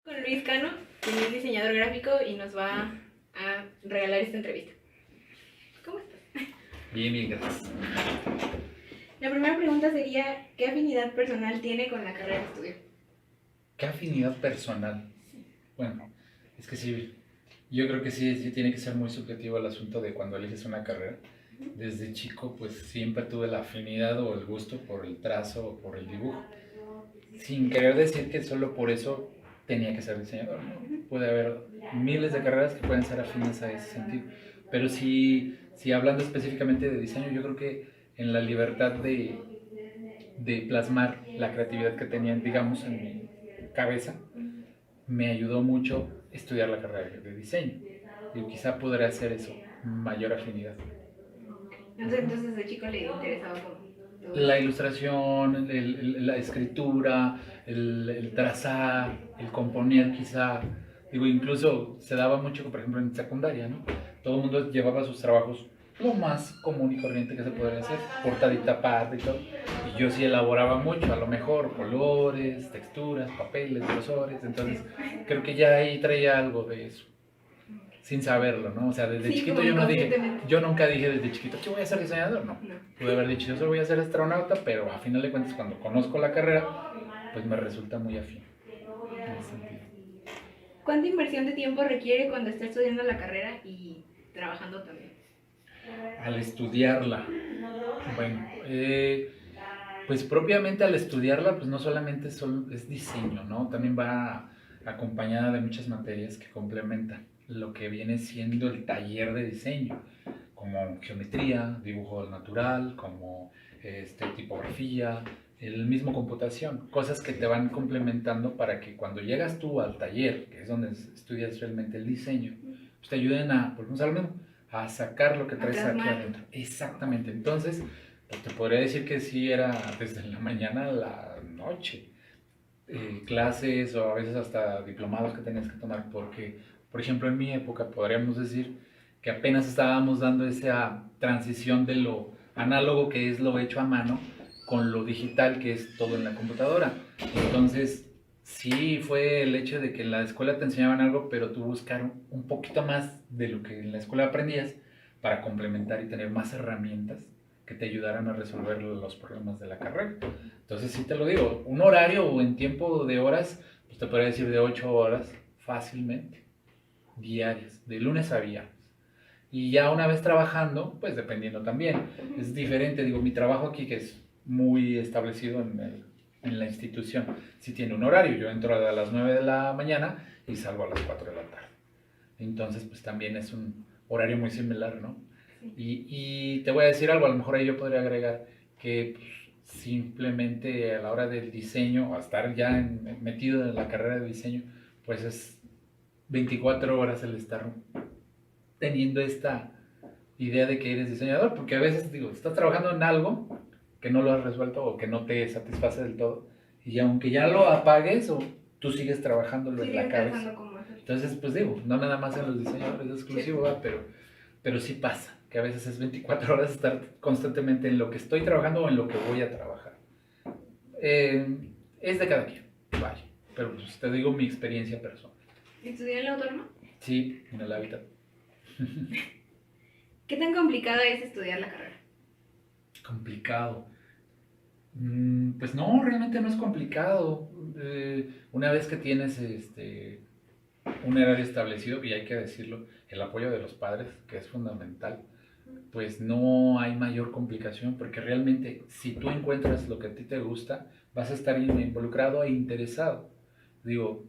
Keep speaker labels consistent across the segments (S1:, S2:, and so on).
S1: Con Luis Cano, quien es diseñador gráfico y nos va a regalar esta entrevista. ¿Cómo estás?
S2: Bien, bien, gracias.
S1: La primera pregunta sería, ¿qué afinidad personal tiene con la carrera de estudio?
S2: ¿Qué afinidad personal? Bueno, es que sí, yo creo que sí tiene que ser muy subjetivo el asunto de cuando eliges una carrera. Desde chico, pues siempre tuve la afinidad o el gusto por el trazo o por el dibujo, sin querer decir que solo por eso tenía que ser diseñador, ¿no? Puede haber miles de carreras que pueden ser afines a ese sentido, pero sí hablando específicamente de diseño, yo creo que en la libertad de plasmar la creatividad que tenía, digamos, en mi cabeza, me ayudó mucho estudiar la carrera de diseño. Y quizá podrá hacer eso, mayor afinidad.
S1: Entonces de chico le interesaba como todo
S2: La
S1: esto.
S2: ilustración, la escritura, el trazar, el componer quizá. Digo, incluso se daba mucho, por ejemplo, en secundaria, ¿no? Todo el mundo llevaba sus trabajos lo más común y corriente que se podría hacer, portadita aparte y todo. Y yo sí elaboraba mucho, a lo mejor colores, texturas, papeles, grosores. Entonces, creo que ya ahí traía algo de eso, sin saberlo, ¿no? O sea, desde
S1: Sí,
S2: chiquito
S1: como
S2: yo no dije,
S1: inconscientemente.
S2: yo nunca dije desde chiquito que voy a ser diseñador, no.
S1: No.
S2: Pude haber dicho, yo solo voy a ser astronauta, pero a final de cuentas cuando conozco la carrera, pues me resulta muy afín en ese sentido.
S1: ¿Cuánta inversión de tiempo requiere cuando está estudiando la carrera y trabajando también?
S2: Al estudiarla, bueno, pues propiamente al estudiarla, pues no solamente es diseño, ¿no? También va acompañada de muchas materias que complementan lo que viene siendo el taller de diseño, como geometría, dibujo natural, como tipografía, el mismo computación, cosas que te van complementando para que cuando llegas tú al taller, que es donde estudias realmente el diseño, pues te ayuden a, por ejemplo, a sacar lo que traes aquí adentro. Exactamente. Entonces, pues te podría decir que sí era desde la mañana a la noche. Clases o a veces hasta diplomados que tenías que tomar porque, por ejemplo, en mi época podríamos decir que apenas estábamos dando esa transición de lo análogo que es lo hecho a mano con lo digital que es todo en la computadora. Entonces, sí fue el hecho de que en la escuela te enseñaban algo, pero tú buscar un poquito más de lo que en la escuela aprendías para complementar y tener más herramientas que te ayudaran a resolver los problemas de la carrera. Entonces, sí te lo digo, un horario o en tiempo de horas, pues te podría decir de 8 horas fácilmente, diarias, de lunes a viernes. Y ya una vez trabajando, pues dependiendo también, es diferente, digo, mi trabajo aquí que es muy establecido en la institución, sí tiene un horario, yo entro a las 9 de la mañana y salgo a las 4 de la tarde. Entonces, pues también es un horario muy similar, ¿no? Y te voy a decir algo, a lo mejor ahí yo podría agregar que pues, simplemente a la hora del diseño, o a estar ya metido en la carrera de diseño, pues es 24 horas el estar teniendo esta idea de que eres diseñador, porque a veces, digo, estás trabajando en algo que no lo has resuelto o que no te satisface del todo, y aunque ya lo apagues, o tú sigues trabajándolo en la cabeza. Entonces, pues digo, no nada más en los diseñadores es exclusivo, ¿verdad? Pero sí pasa, que a veces es 24 horas estar constantemente en lo que estoy trabajando o en lo que voy a trabajar. Es de cada quien, vaya. Pero pues te digo mi experiencia personal.
S1: ¿Estudió en la autónoma?
S2: Sí, en el hábitat.
S1: ¿Qué tan complicada es estudiar la carrera?
S2: Complicado. Pues no, realmente no es complicado. Una vez que tienes un horario establecido, y hay que decirlo, el apoyo de los padres, que es fundamental, pues no hay mayor complicación, porque realmente si tú encuentras lo que a ti te gusta, vas a estar involucrado e interesado. Digo,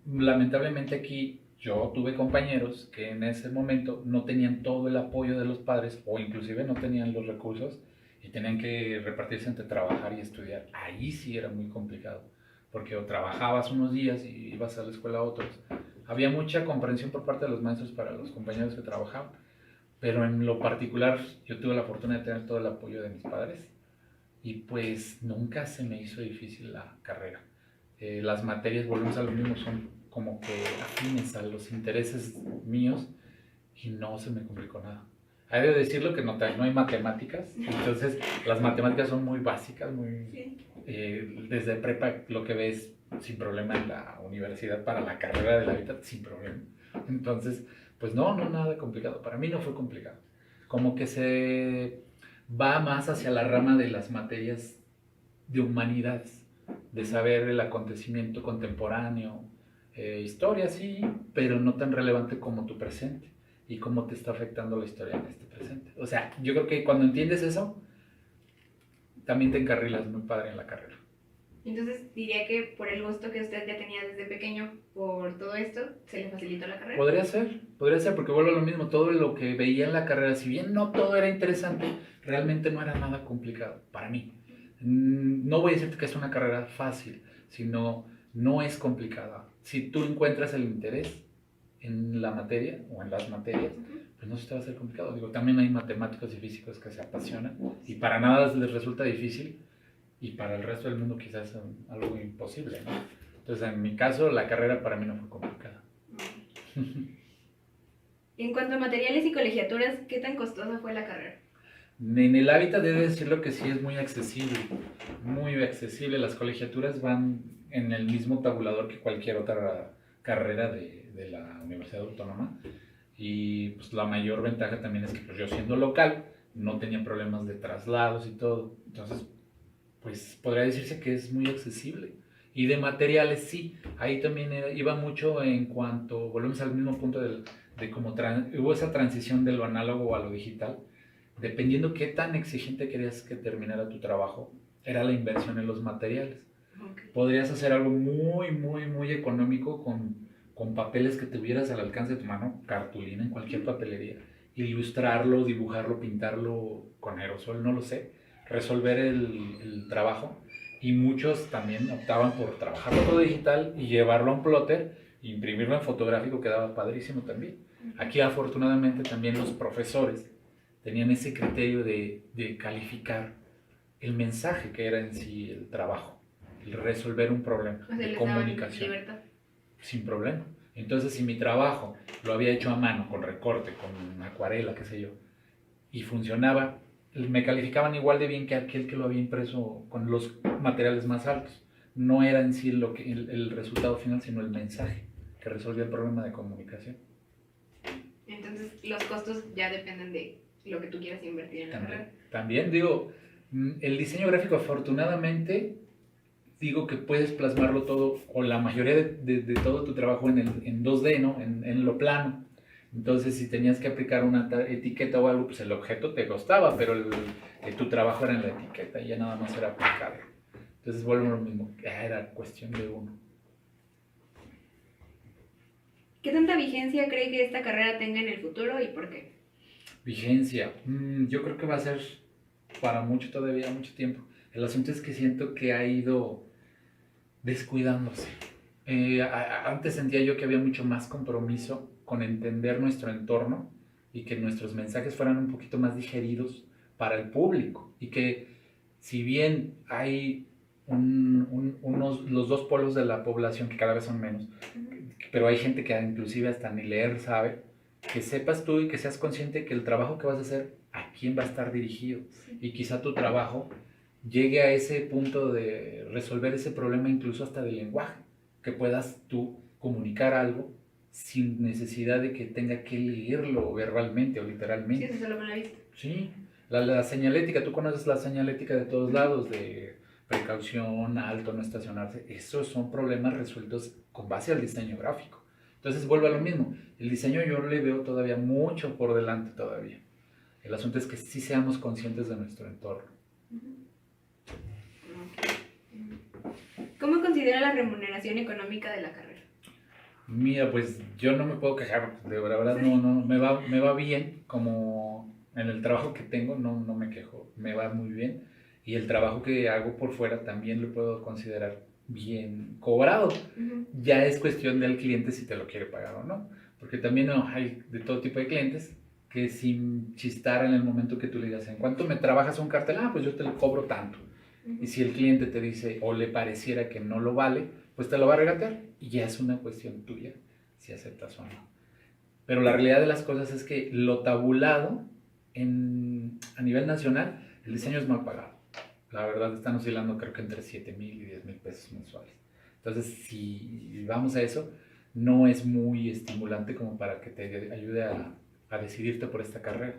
S2: lamentablemente aquí yo tuve compañeros que en ese momento no tenían todo el apoyo de los padres o inclusive no tenían los recursos y tenían que repartirse entre trabajar y estudiar. Ahí sí era muy complicado, porque o trabajabas unos días y ibas a la escuela otros. Había mucha comprensión por parte de los maestros para los compañeros que trabajaban, pero en lo particular yo tuve la fortuna de tener todo el apoyo de mis padres y pues nunca se me hizo difícil la carrera. Las materias, volvemos a lo mismo, son como que afines a los intereses míos y no se me complicó nada. Hay de decirlo que no hay matemáticas, entonces las matemáticas son muy básicas, muy, desde prepa lo que ves sin problema en la universidad para la carrera del hábitat, sin problema. Entonces, pues no, nada complicado. Para mí no fue complicado. Como que se va más hacia la rama de las materias de humanidades, de saber el acontecimiento contemporáneo, historia sí, pero no tan relevante como tu presente y cómo te está afectando la historia en este presente. O sea, yo creo que cuando entiendes eso, también te encarrilas muy padre en la carrera.
S1: Entonces diría que por el gusto que usted ya tenía desde pequeño por todo esto, se le facilitó la carrera.
S2: Podría ser, porque vuelvo a lo mismo, todo lo que veía en la carrera, si bien no todo era interesante, realmente no era nada complicado para mí. No voy a decirte que es una carrera fácil, sino no es complicada. Si tú encuentras el interés en la materia o en las materias, pues no se te va a hacer complicado. Digo, también hay matemáticos y físicos que se apasionan y para nada les resulta difícil y para el resto del mundo quizás es algo imposible, ¿no? Entonces, en mi caso, la carrera para mí no fue complicada.
S1: En cuanto a materiales y colegiaturas, ¿qué tan costosa fue la carrera?
S2: En el hábitat debe decirlo que sí es muy accesible, muy accesible. Las colegiaturas van en el mismo tabulador que cualquier otra carrera de la Universidad Autónoma. Y pues la mayor ventaja también es que pues, yo siendo local no tenía problemas de traslados y todo. Entonces, pues podría decirse que es muy accesible. Y de materiales sí, ahí también iba mucho en cuanto, volvemos al mismo punto de cómo hubo esa transición de lo análogo a lo digital. Dependiendo qué tan exigente querías que terminara tu trabajo, era la inversión en los materiales.
S1: Okay.
S2: Podrías hacer algo muy económico con papeles que tuvieras al alcance de tu mano, cartulina en cualquier papelería, ilustrarlo, dibujarlo, pintarlo con aerosol, no lo sé, resolver el trabajo. Y muchos también optaban por trabajarlo todo digital y llevarlo a un plotter, imprimirlo en fotográfico, quedaba padrísimo también. Aquí afortunadamente también los profesores tenían ese criterio de calificar el mensaje que era en sí el trabajo, el resolver un problema de comunicación sin problema. Entonces, si mi trabajo lo había hecho a mano, con recorte, con acuarela, qué sé yo, y funcionaba, me calificaban igual de bien que aquel que lo había impreso con los materiales más altos. No era en sí el resultado final, sino el mensaje que resolvía el problema de comunicación.
S1: Entonces, los costos ya dependen de lo que tú quieras invertir en la carrera.
S2: También digo, el diseño gráfico afortunadamente, digo que puedes plasmarlo todo, o la mayoría de todo tu trabajo en 2D, ¿no? En lo plano. Entonces, si tenías que aplicar una etiqueta o algo, pues el objeto te costaba, pero tu trabajo era en la etiqueta y ya nada más era aplicarlo. Entonces, vuelvo a lo mismo, era cuestión de uno.
S1: ¿Qué tanta vigencia cree que esta carrera tenga en el futuro y por qué?
S2: Vigencia, yo creo que va a ser para todavía mucho tiempo. El asunto es que siento que ha ido descuidándose. Antes sentía yo que había mucho más compromiso con entender nuestro entorno y que nuestros mensajes fueran un poquito más digeridos para el público y que si bien hay los dos polos de la población que cada vez son menos, pero hay gente que inclusive hasta ni leer sabe, que sepas tú y que seas consciente que el trabajo que vas a hacer, a quién va a estar dirigido. Y quizá tu trabajo llegue a ese punto de resolver ese problema incluso hasta del lenguaje, que puedas tú comunicar algo sin necesidad de que tenga que leerlo verbalmente o literalmente.
S1: Sí, eso solo con la vista.
S2: Sí, la señalética, tú conoces la señalética de todos lados, de precaución, alto, no estacionarse. Esos son problemas resueltos con base al diseño gráfico. Entonces vuelvo a lo mismo, el diseño yo le veo todavía mucho por delante todavía. El asunto es que sí seamos conscientes de nuestro entorno.
S1: ¿Cómo considera la remuneración económica de la carrera?
S2: Mira, pues yo no me puedo quejar, de verdad no, me va bien, como en el trabajo que tengo no me quejo, me va muy bien. Y el trabajo que hago por fuera también lo puedo considerar bien cobrado. Ya es cuestión del cliente si te lo quiere pagar o no. Porque también hay de todo tipo de clientes que sin chistar en el momento que tú le digas, ¿en cuánto me trabajas un cartel? Pues yo te lo cobro tanto. Y si el cliente te dice o le pareciera que no lo vale, pues te lo va a regatear y ya es una cuestión tuya si aceptas o no. Pero la realidad de las cosas es que lo tabulado a nivel nacional, el diseño es mal pagado. La verdad están oscilando creo que entre 7,000 y 10,000 pesos mensuales. Entonces, si vamos a eso, no es muy estimulante como para que te ayude a decidirte por esta carrera.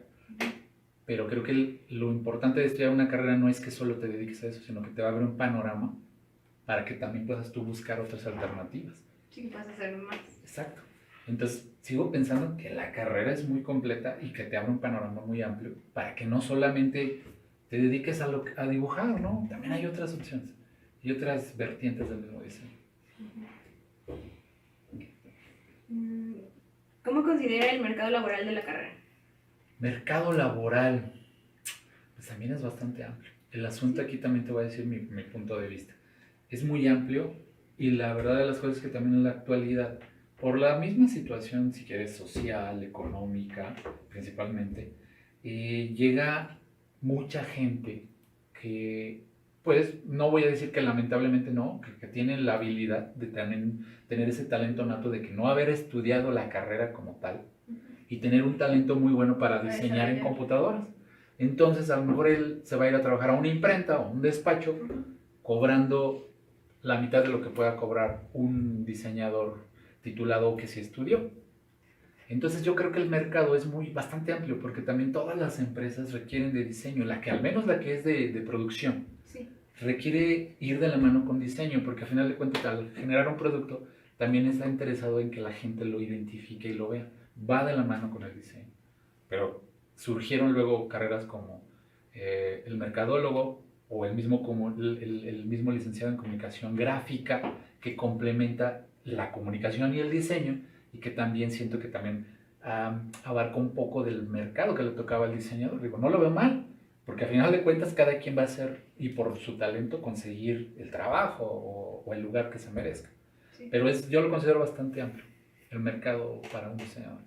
S2: Pero creo que lo importante de estudiar una carrera no es que solo te dediques a eso, sino que te va a abrir un panorama para que también puedas tú buscar otras alternativas.
S1: Sí, vas a hacer más.
S2: Exacto. Entonces, sigo pensando que la carrera es muy completa y que te abre un panorama muy amplio para que no solamente te dediques a dibujar, ¿no? También hay otras opciones y otras vertientes del mismo diseño.
S1: ¿Cómo considera el mercado laboral de la carrera?
S2: Mercado laboral, pues también es bastante amplio. El asunto aquí también te voy a decir mi punto de vista. Es muy amplio y la verdad de las cosas es que también en la actualidad, por la misma situación, si quieres, social, económica, principalmente, llega mucha gente que, pues, no voy a decir que lamentablemente no, que tienen la habilidad de tener ese talento nato de que no haber estudiado la carrera como tal y tener un talento muy bueno para diseñar en computadoras. Entonces, a lo mejor él se va a ir a trabajar a una imprenta o un despacho cobrando la mitad de lo que pueda cobrar un diseñador titulado que sí estudió. Entonces yo creo que el mercado es bastante amplio porque también todas las empresas requieren de diseño, al menos la que es de producción,
S1: sí,
S2: requiere ir de la mano con diseño porque al final de cuentas al generar un producto también está interesado en que la gente lo identifique y lo vea. Va de la mano con el diseño. Pero surgieron luego carreras como el mercadólogo o el mismo licenciado en comunicación gráfica que complementa la comunicación y el diseño y que también siento que también abarca un poco del mercado que le tocaba al diseñador. Digo, no lo veo mal, porque al final de cuentas cada quien va a hacer y por su talento conseguir el trabajo o el lugar que se merezca.
S1: sí.
S2: Pero yo lo considero bastante amplio, el mercado para un diseñador.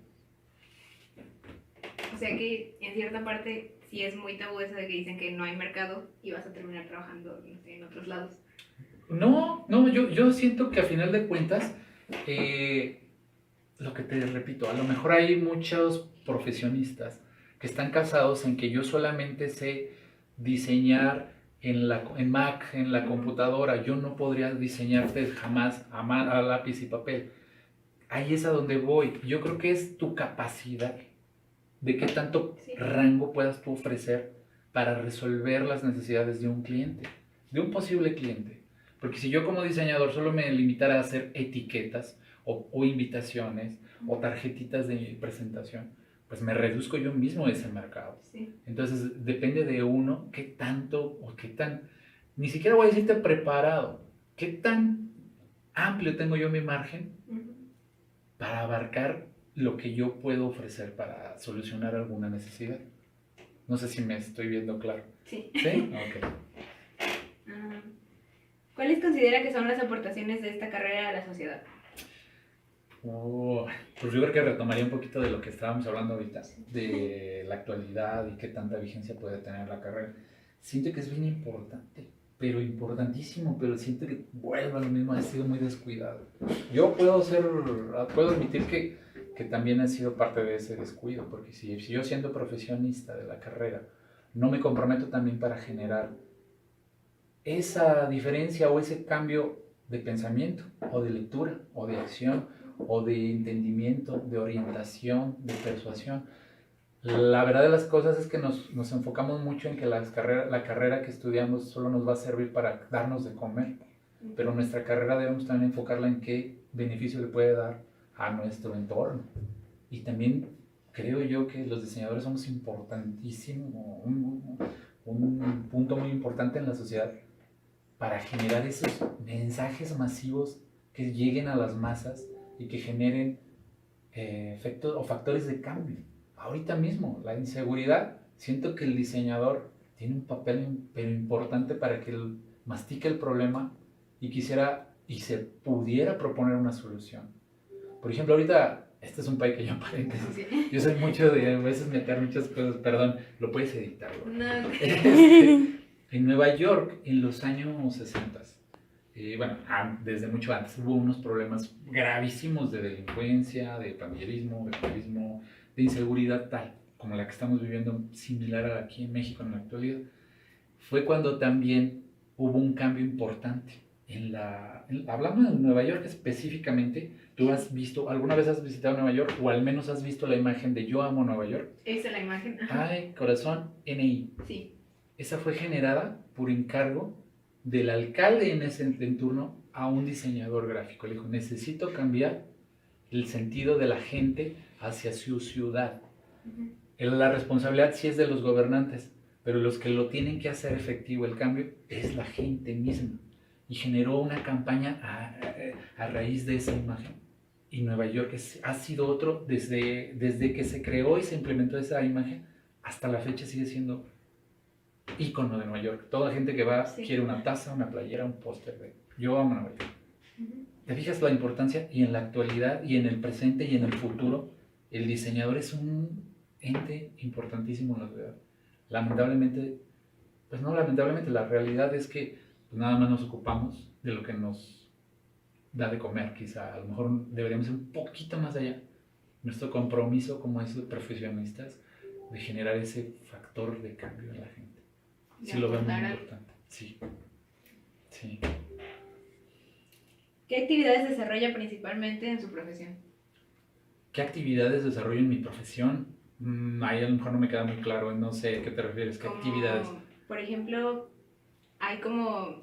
S1: O sea que en cierta parte sí es muy tabú eso de que dicen que no hay mercado y vas a terminar trabajando, no sé, en otros lados.
S2: No, yo siento que a final de cuentas, lo que te repito, a lo mejor hay muchos profesionistas que están casados en que yo solamente sé diseñar en Mac, en la computadora, yo no podría diseñarte jamás a lápiz y papel. Ahí es a donde voy. Yo creo que es tu capacidad de qué tanto rango puedas tú ofrecer para resolver las necesidades de un cliente, de un posible cliente. Porque si yo como diseñador solo me limitara a hacer etiquetas o invitaciones o tarjetitas de presentación, pues me reduzco yo mismo a ese mercado.
S1: Sí.
S2: Entonces depende de uno qué tanto o qué tan, ni siquiera voy a decirte preparado, qué tan amplio tengo yo mi margen para abarcar lo que yo puedo ofrecer para solucionar alguna necesidad. No sé si me estoy viendo claro.
S1: Sí.
S2: ¿Sí? Ok.
S1: ¿Cuáles considera que son las aportaciones de esta carrera a la sociedad?
S2: Pues yo creo que retomaría un poquito de lo que estábamos hablando ahorita, de la actualidad y qué tanta vigencia puede tener la carrera. Siento que es bien importante, pero importantísimo, pero siento que vuelvo a lo mismo, ha sido muy descuidado. Yo puedo admitir que también ha sido parte de ese descuido, porque si yo siendo profesionista de la carrera no me comprometo también para generar esa diferencia o ese cambio de pensamiento o de lectura o de acción o de entendimiento, de orientación, de persuasión. La verdad de las cosas es que nos enfocamos mucho en que la carrera que estudiamos solo nos va a servir para darnos de comer, pero nuestra carrera debemos también enfocarla en qué beneficio le puede dar a nuestro entorno. Y también creo yo que los diseñadores somos importantísimos, un punto muy importante en la sociedad para generar esos mensajes masivos que lleguen a las masas y que generen efectos o factores de cambio. Ahorita mismo, la inseguridad, siento que el diseñador tiene un papel pero importante para que él mastique el problema y se pudiera proponer una solución. Por ejemplo, ahorita, este es un pequeño paréntesis, sí. Yo soy mucho de a veces meter muchas cosas, perdón, lo puedes editar.
S1: No.
S2: En Nueva York, en los años 60, bueno, desde mucho antes, hubo unos problemas gravísimos de delincuencia, de pandillerismo, de inseguridad tal, como la que estamos viviendo, similar a aquí en México en la actualidad. Fue cuando también hubo un cambio importante. hablando de Nueva York específicamente, ¿tú alguna vez has visitado Nueva York o al menos has visto la imagen de Yo Amo Nueva York?
S1: Esa es la imagen. Ajá.
S2: Ay, corazón, NI.
S1: Sí.
S2: Esa fue generada por encargo del alcalde en turno a un diseñador gráfico. Le dijo, necesito cambiar el sentido de la gente hacia su ciudad. La responsabilidad sí es de los gobernantes, pero los que lo tienen que hacer efectivo el cambio es la gente misma. Y generó una campaña a raíz de esa imagen. Y Nueva York ha sido otro, desde que se creó y se implementó esa imagen, hasta la fecha sigue siendo ícono de Nueva York. Toda gente que va quiere una taza, una playera, un póster de Yo Amo Nueva York. ¿Te fijas la importancia? Y en la actualidad, y en el presente, y en el futuro, el diseñador es un ente importantísimo en la ciudad. Lamentablemente, pues no lamentablemente, la realidad es que pues nada más nos ocupamos de lo que nos da de comer, quizá. A lo mejor deberíamos ir un poquito más allá. Nuestro compromiso como esos profesionistas de generar ese factor de cambio en la gente. Sí lo veo muy importante. Sí. Sí.
S1: ¿Qué actividades desarrolla principalmente en su profesión?
S2: ¿Qué actividades desarrollo en mi profesión? Ahí a lo mejor no me queda muy claro, no sé a qué te refieres, ¿qué actividades?
S1: Por ejemplo,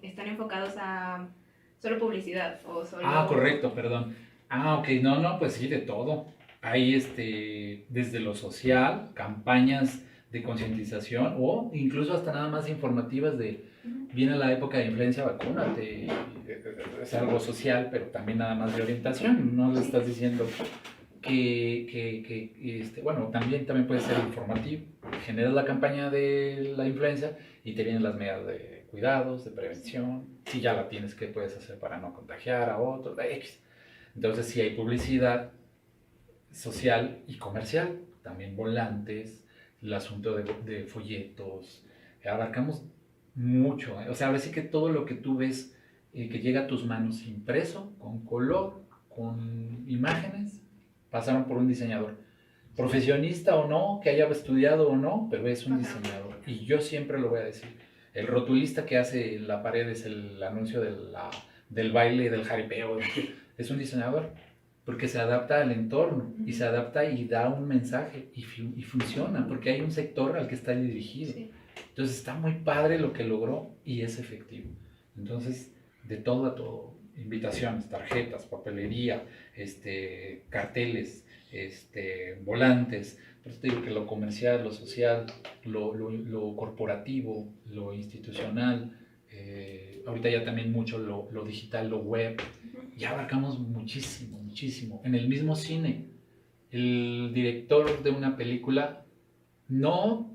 S1: están enfocados a solo publicidad o solo...
S2: Ah, correcto, perdón. Ah, ok, no, pues sí, de todo. Hay desde lo social, campañas de concientización o incluso hasta nada más informativas viene la época de influenza, vacúnate, es algo social, pero también nada más de orientación, no le estás diciendo bueno, también puede ser informativo, generas la campaña de la influenza y te vienen las medidas de cuidados, de prevención, si ya la tienes, ¿qué puedes hacer para no contagiar a otros? Entonces sí hay publicidad social y comercial, también volantes, el asunto de folletos, abarcamos mucho, o sea, ahora sí que todo lo que tú ves que llega a tus manos impreso, con color, con imágenes, pasaron por un diseñador, profesionista o no, que haya estudiado o no, pero es un diseñador, y yo siempre lo voy a decir, el rotulista que hace en la pared es el anuncio del baile, del jaripeo, es un diseñador, porque se adapta al entorno y se adapta y da un mensaje y funciona, porque hay un sector al que está dirigido. Sí. Entonces está muy padre lo que logró y es efectivo. Entonces, de todo a todo, invitaciones, tarjetas, papelería, carteles, volantes, por eso te digo que lo comercial, lo social, lo corporativo, lo institucional, ahorita ya también mucho lo digital, lo web, ya abarcamos muchísimo, muchísimo. En el mismo cine, el director de una película, no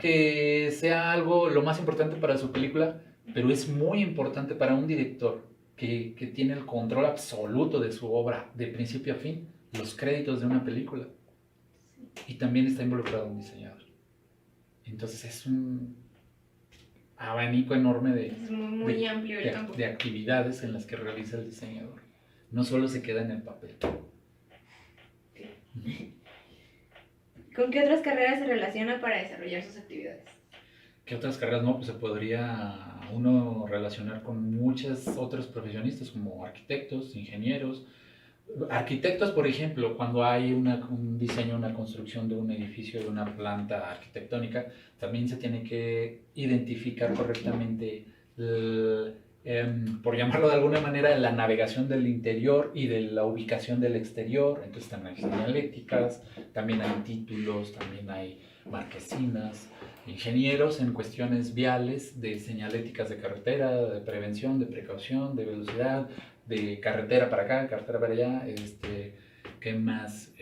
S2: que sea algo lo más importante para su película, pero es muy importante para un director que tiene el control absoluto de su obra, de principio a fin, los créditos de una película. Y también está involucrado un diseñador. Entonces es un abanico enorme
S1: es muy amplio el campo
S2: de actividades en las que realiza el diseñador. No solo se queda en el papel.
S1: ¿Con qué otras carreras se relaciona para desarrollar sus actividades?
S2: ¿Qué otras carreras? No, pues se podría uno relacionar con muchas otros profesionistas como arquitectos, ingenieros. Arquitectos, por ejemplo, cuando hay un diseño, una construcción de un edificio, de una planta arquitectónica, también se tiene que identificar correctamente, por llamarlo de alguna manera, la navegación del interior y de la ubicación del exterior. Entonces también hay señaléticas, también hay títulos, también hay marquesinas. Ingenieros en cuestiones viales, de señaléticas de carretera, de prevención, de precaución, de velocidad, de carretera para acá, carretera para allá, ¿qué más?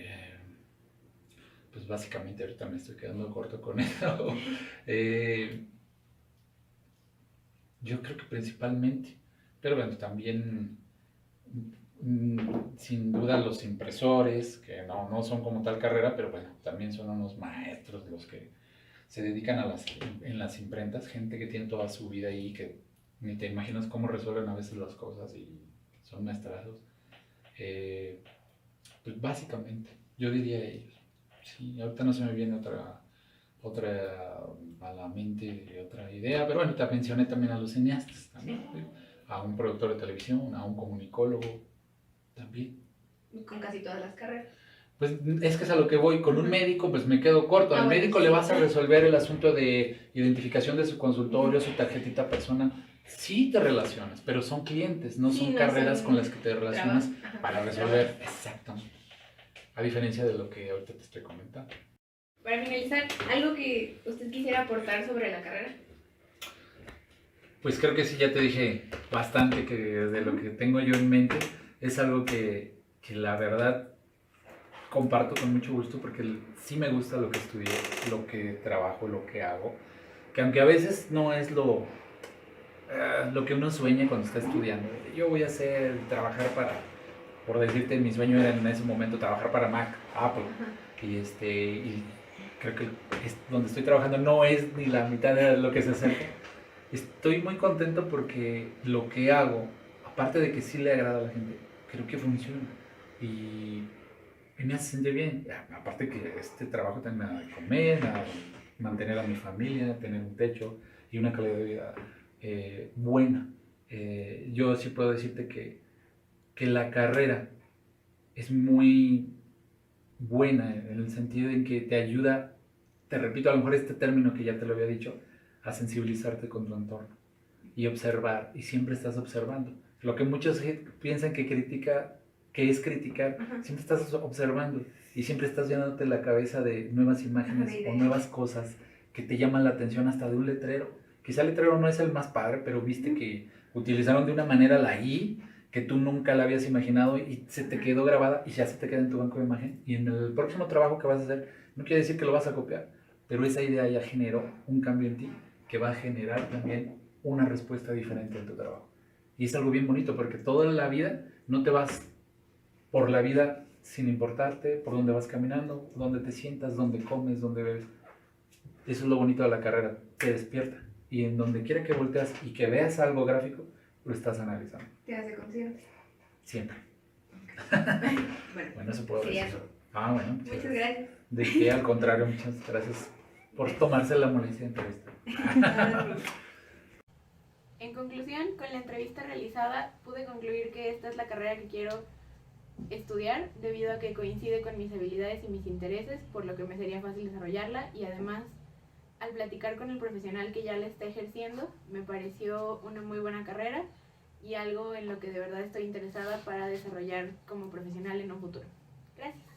S2: Pues básicamente ahorita me estoy quedando corto con eso. Yo creo que principalmente, pero bueno, también sin duda los impresores, que no son como tal carrera, pero bueno, también son unos maestros los que se dedican en las imprentas, gente que tiene toda su vida ahí, que ni te imaginas cómo resuelven a veces las cosas y son maestrazos. Pues básicamente, yo diría ellos. Sí, ahorita no se me viene otra a la mente, otra idea, pero bueno, te mencioné también a los cineastas. También, a un productor de televisión, a un comunicólogo, también.
S1: Con casi todas las carreras.
S2: Pues es que es a lo que voy, con un médico pues me quedo corto, al
S1: bueno,
S2: médico
S1: sí.
S2: le vas a resolver el asunto de identificación de su consultorio, su tarjetita personal, sí te relacionas, pero son clientes, no
S1: Sí,
S2: son
S1: no
S2: carreras
S1: son
S2: con las que te relacionas
S1: trabajo.
S2: para resolver, exactamente, a diferencia de lo que ahorita te estoy comentando.
S1: Para finalizar, ¿algo que usted quisiera aportar sobre la carrera?
S2: Pues creo que sí, ya te dije bastante que de lo que tengo yo en mente es algo que la verdad comparto con mucho gusto porque sí me gusta lo que estudié, lo que trabajo, lo que hago, que aunque a veces no es lo que uno sueña cuando está estudiando. Yo voy a hacer, trabajar para, por decirte, mi sueño era en ese momento trabajar para Mac, Apple, y creo que donde estoy trabajando no es ni la mitad de lo que se acerca. Estoy muy contento porque lo que hago, aparte de que sí le agrada a la gente, creo que funciona. Y me hace sentir bien. Aparte que este trabajo también me da de comer, me da de mantener a mi familia, tener un techo y una calidad de vida buena. Yo sí puedo decirte que la carrera es muy buena en el sentido en que te ayuda, te repito, a lo mejor este término que ya te lo había dicho, a sensibilizarte con tu entorno y observar, y siempre estás observando. Lo que muchos piensan que critica, que es criticar, siempre estás observando y siempre estás llenándote la cabeza de nuevas imágenes o nuevas cosas que te llaman la atención hasta de un letrero. Quizá el letrero no es el más padre, pero viste que utilizaron de una manera la I que tú nunca la habías imaginado y se te quedó grabada y ya se te queda en tu banco de imagen. Y en el próximo trabajo que vas a hacer, no quiere decir que lo vas a copiar, pero esa idea ya generó un cambio en ti que va a generar también una respuesta diferente en tu trabajo. Y es algo bien bonito porque toda la vida no te vas por la vida sin importarte por dónde vas caminando, dónde te sientas, dónde comes, dónde bebes. Eso es lo bonito de la carrera, te despierta. Y en donde quiera que volteas y que veas algo gráfico, lo estás analizando.
S1: Te hace consciente.
S2: Siempre.
S1: Bueno,
S2: eso puedo
S1: sería
S2: decir.
S1: todo.
S2: Bueno.
S1: Muchas gracias.
S2: De que al contrario, muchas gracias por tomarse la molestia de entrevista.
S1: En conclusión, con la entrevista realizada pude concluir que esta es la carrera que quiero estudiar debido a que coincide con mis habilidades y mis intereses, por lo que me sería fácil desarrollarla, y además al platicar con el profesional que ya la está ejerciendo me pareció una muy buena carrera y algo en lo que de verdad estoy interesada para desarrollar como profesional en un futuro. Gracias.